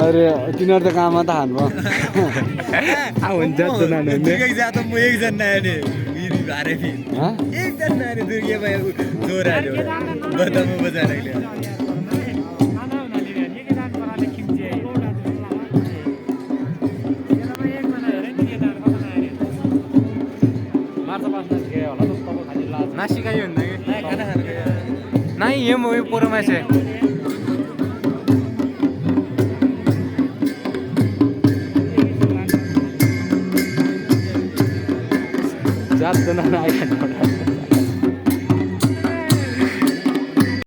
अरे तिनीहरू त काममा त हान्नु हुन्छ जातो म एकजना आयो नि भारे फि एकजना आयो दुर्गे भाइ छोरा बताउनु बजाएर नासी का यो नहीं ये मूवी पूरा में से जात जण